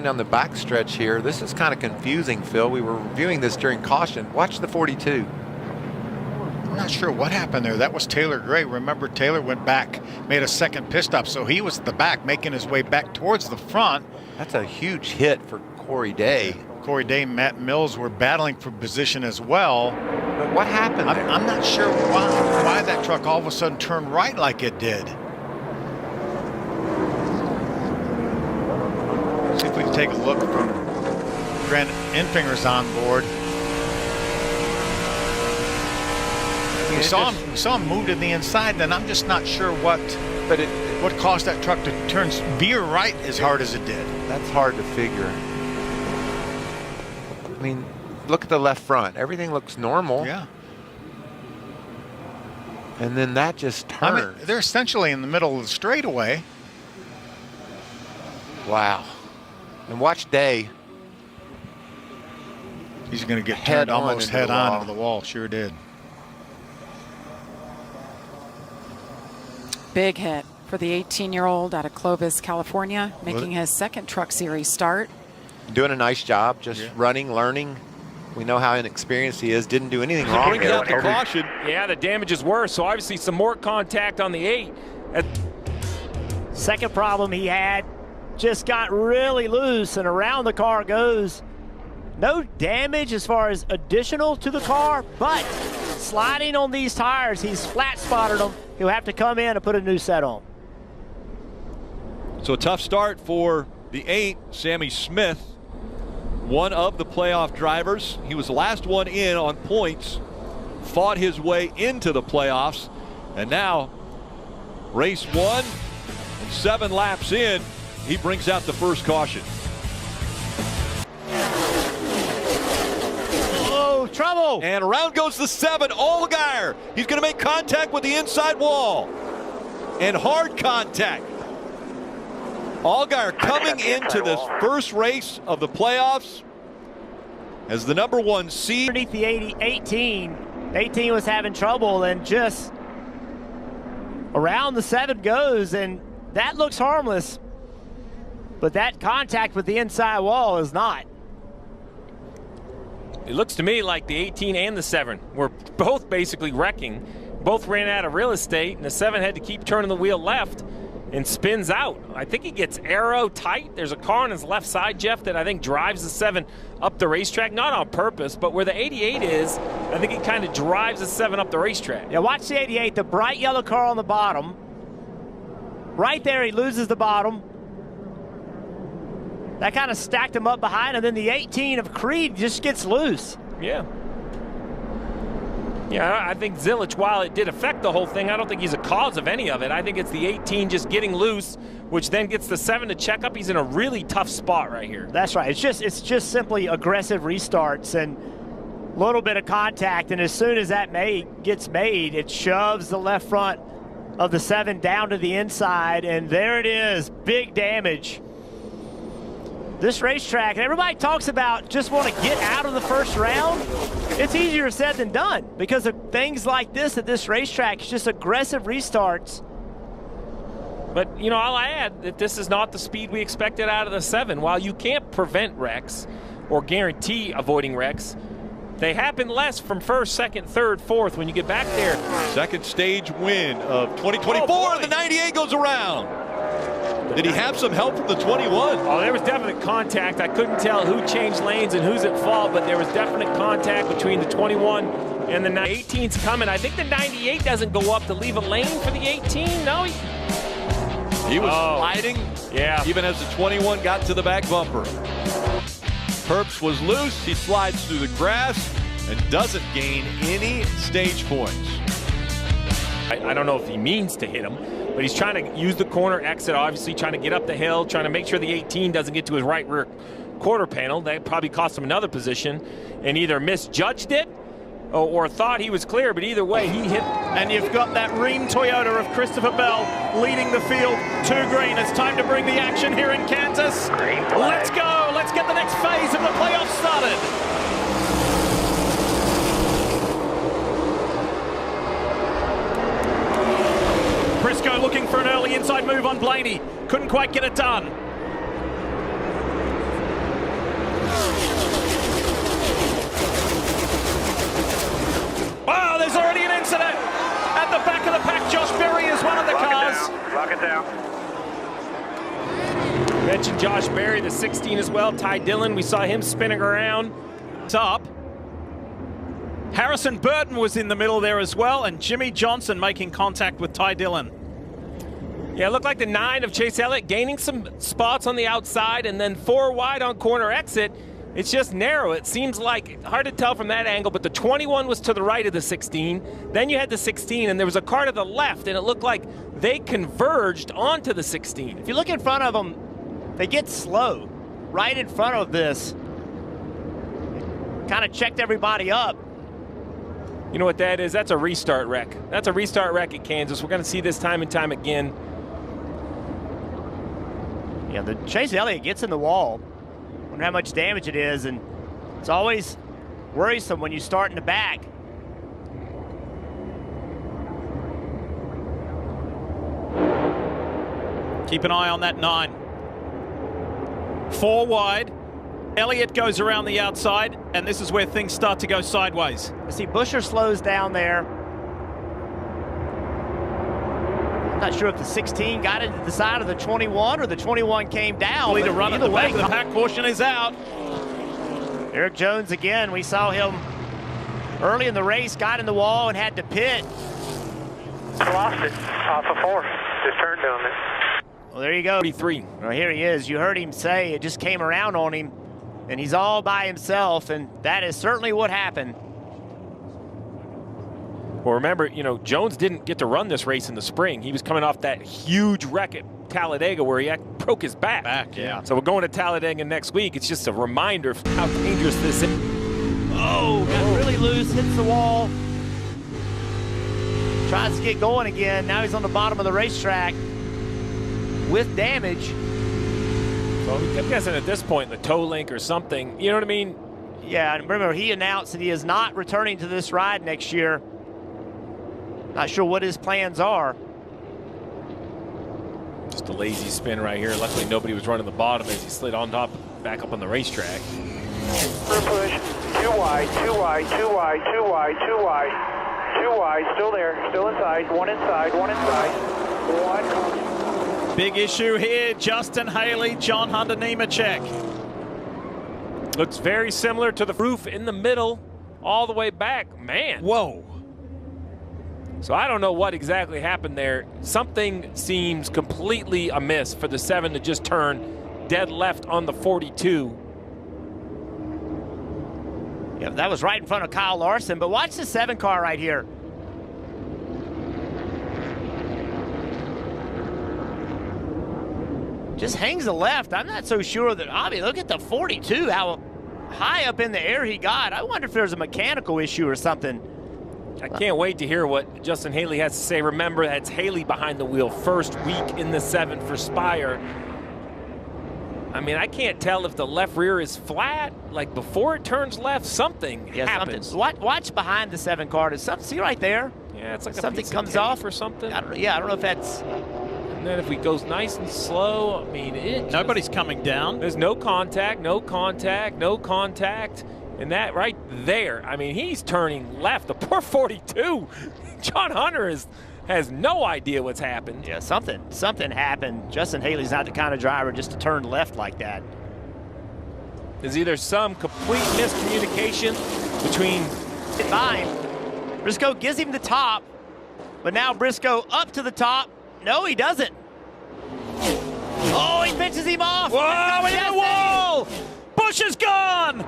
down the back stretch here. This is kind of confusing, Phil. We were reviewing this during caution. Watch the 42. I'm not sure what happened there. That was Taylor Gray. Remember, Taylor went back, made a second pit stop, so he was at the back, making his way back towards the front. That's a huge hit for Corey Day. Corey Day and Matt Mills were battling for position as well. But what happened there? I'm not sure why that truck all of a sudden turned right like it did. See if we can take a look from Grant Enfinger's on board. We saw him move to the inside, then I'm just not sure what caused that truck to veer right as hard as it did. That's hard to figure. I mean, look at the left front. Everything looks normal. Yeah. And then that just turns. I mean, they're essentially in the middle of the straightaway. Wow. And watch Day. He's going to get turned almost head on into the wall. Sure did. Big hit for the 18-year-old out of Clovis, California, making his second Truck Series start. Doing a nice job, just running, learning. We know how inexperienced he is. Didn't do anything wrong. Brings out the caution. Yeah, the damage is worse. So obviously some more contact on the 8. Second problem he had, just got really loose and around the car goes. No damage as far as additional to the car, but sliding on these tires, he's flat spotted them. He'll have to come in and put a new set on. So a tough start for the 8, Sammy Smith, one of the playoff drivers. He was the last one in on points, fought his way into the playoffs, and now race 1 and 7 laps in, he brings out the first caution. Oh, trouble! And around goes the 7, Allgaier. He's going to make contact with the inside wall. And hard contact. Allgaier coming into this first race of the playoffs as the #1 seed. Underneath the 18. 18 was having trouble, and just around the 7 goes, and that looks harmless. But that contact with the inside wall is not. It looks to me like the 18 and the 7 were both basically wrecking. Both ran out of real estate, and the 7 had to keep turning the wheel left and spins out. I think he gets aero tight. There's a car on his left side, Jeff, that I think drives the 7 up the racetrack, not on purpose, but where the 88 is, I think it kind of drives the 7 up the racetrack. Yeah, watch the 88, the bright yellow car on the bottom. Right there, he loses the bottom. That kind of stacked him up behind, and then the 18 of Creed just gets loose. Yeah. Yeah, I think Zilich, while it did affect the whole thing, I don't think he's a cause of any of it. I think it's the 18 just getting loose, which then gets the 7 to check up. He's in a really tough spot right here. That's right. It's just simply aggressive restarts and a little bit of contact, and as soon as that gets made, it shoves the left front of the 7 down to the inside, and there it is. Big damage. This racetrack, and everybody talks about just want to get out of the first round. It's easier said than done because of things like this at this racetrack. It's just aggressive restarts. But, you know, I'll add that this is not the speed we expected out of the 7. While you can't prevent wrecks or guarantee avoiding wrecks, they happen less from first, second, third, fourth when you get back there. Second stage win of 2024. The 98 goes around. Did he have some help from the 21? Oh, there was definite contact. I couldn't tell who changed lanes and who's at fault, but there was definite contact between the 21 and the 18's coming. I think the 98 doesn't go up to leave a lane for the 18. No, he was sliding. Yeah. Even as the 21 got to the back bumper. Herbst was loose. He slides through the grass and doesn't gain any stage points. I don't know if he means to hit him, but he's trying to use the corner exit, obviously trying to get up the hill, trying to make sure the 18 doesn't get to his right rear quarter panel. That probably cost him another position, and either misjudged it or thought he was clear, but either way, he hit. And you've got that Rheem Toyota of Christopher Bell leading the field to green. It's time to bring the action here in Kansas. Let's go. Let's get the next phase of the playoffs started. Briscoe looking for an early inside move on Blaney. Couldn't quite get it done. seconds out. Mentioned Josh Berry, the 16 as well. Ty Dillon, we saw him spinning around. Up. Harrison Burton was in the middle there as well, and Jimmy Johnson making contact with Ty Dillon. Yeah, it looked like the 9 of Chase Elliott gaining some spots on the outside, and then 4 wide on corner exit. It's just narrow. It seems like, hard to tell from that angle, but the 21 was to the right of the 16. Then you had the 16, and there was a car to the left, and it looked like they converged onto the 16. If you look in front of them, they get slow right in front of this. Kind of checked everybody up. You know what that is? That's a restart wreck. That's a restart wreck at Kansas. We're going to see this time and time again. Yeah, the Chase Elliott gets in the wall. Wonder how much damage it is, and it's always worrisome when you start in the back. Keep an eye on that 9. 4 wide. Elliott goes around the outside, and this is where things start to go sideways. See, Busher slows down there. I'm not sure if the 16 got into the side of the 21 or the 21 came down. To run at the back of the pack. Caution is out. Eric Jones again. We saw him early in the race, got in the wall and had to pit. Lost it off of 4. Just turned down there. Well, there you go. 43. Well, here he is. You heard him say it just came around on him, and he's all by himself, and that is certainly what happened. Well, remember, you know, Jones didn't get to run this race in the spring. He was coming off that huge wreck at Talladega where he broke his back. Yeah. So we're going to Talladega next week. It's just a reminder of how dangerous this is. Oh, got really loose, hits the wall. Tries to get going again. Now he's on the bottom of the racetrack with damage. Well, I'm guessing at this point, the toe link or something. You know what I mean? Yeah, and remember, he announced that he is not returning to this ride next year. Not sure what his plans are. Just a lazy spin right here. Luckily, nobody was running the bottom as he slid on top, back up on the racetrack. Push. 2 wide, 2 wide, 2 wide, 2 wide, 2 wide. 2 wide, still there, still inside. 1 inside, 1 inside. 1. Big issue here. Justin Haley, John Hunter Nemechek. Looks very similar to the roof in the middle, all the way back. Man. Whoa. So I don't know what exactly happened there. Something seems completely amiss for the 7 to just turn dead left on the 42. Yeah, that was right in front of Kyle Larson, but watch the 7 car right here. Just hangs the left. I'm not so sure that, I mean, look at the 42, how high up in the air he got. I wonder if there's a mechanical issue or something. I can't wait to hear what Justin Haley has to say. Remember, that's Haley behind the wheel, first week in the 7 for Spire. I mean, I can't tell if the left rear is flat, like before it turns left, something happens. Something. Watch behind the 7 car. Does something, see right there? Yeah, it's like something a comes off or something. I don't know if that's. And then if he goes nice and slow, I mean, Nobody's coming down. There's no contact, no contact, no contact. And that right there, I mean, he's turning left. The poor 42, John Hunter has no idea what's happened. Yeah, something happened. Justin Haley's not the kind of driver just to turn left like that. There's either some complete miscommunication between Briscoe gives him the top, but now Briscoe up to the top. No, he doesn't. Oh, he pitches him off. Whoa, in the wall! Busch is gone!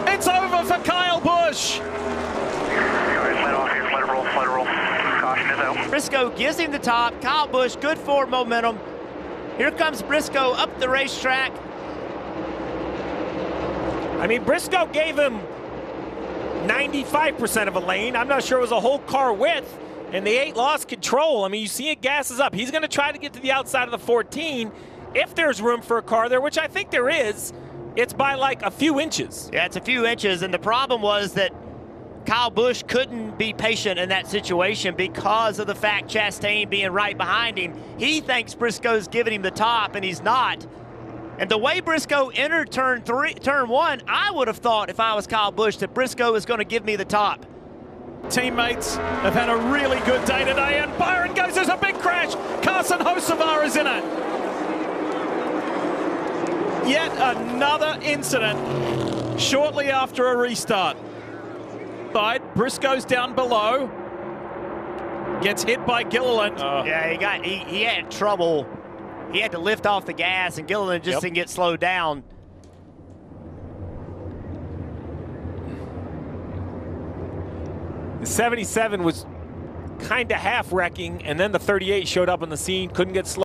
It's over for Kyle Busch. Let off here, let it roll, let it roll. Caution is out. Briscoe gives him the top. Kyle Busch, good forward momentum. Here comes Briscoe up the racetrack. I mean, Briscoe gave him 95% of a lane. I'm not sure it was a whole car width, and the 8 lost control. I mean, you see it gasses up. He's going to try to get to the outside of the 14 if there's room for a car there, which I think there is. It's by like a few inches. Yeah, it's a few inches, and the problem was that Kyle Busch couldn't be patient in that situation because of the fact Chastain being right behind him. He thinks Briscoe's giving him the top, and he's not. And the way Briscoe entered turn 1, I would have thought if I was Kyle Busch that Briscoe is going to give me the top. Teammates have had a really good day today, and Byron goes, there's a big crash. Carson Hocevar is in it. Yet another incident shortly after a restart. Briscoe's down below. Gets hit by Gilliland. Yeah, he had trouble. He had to lift off the gas, and Gilliland just didn't get slowed down. The 77 was kind of half wrecking, and then the 38 showed up on the scene, couldn't get slowed.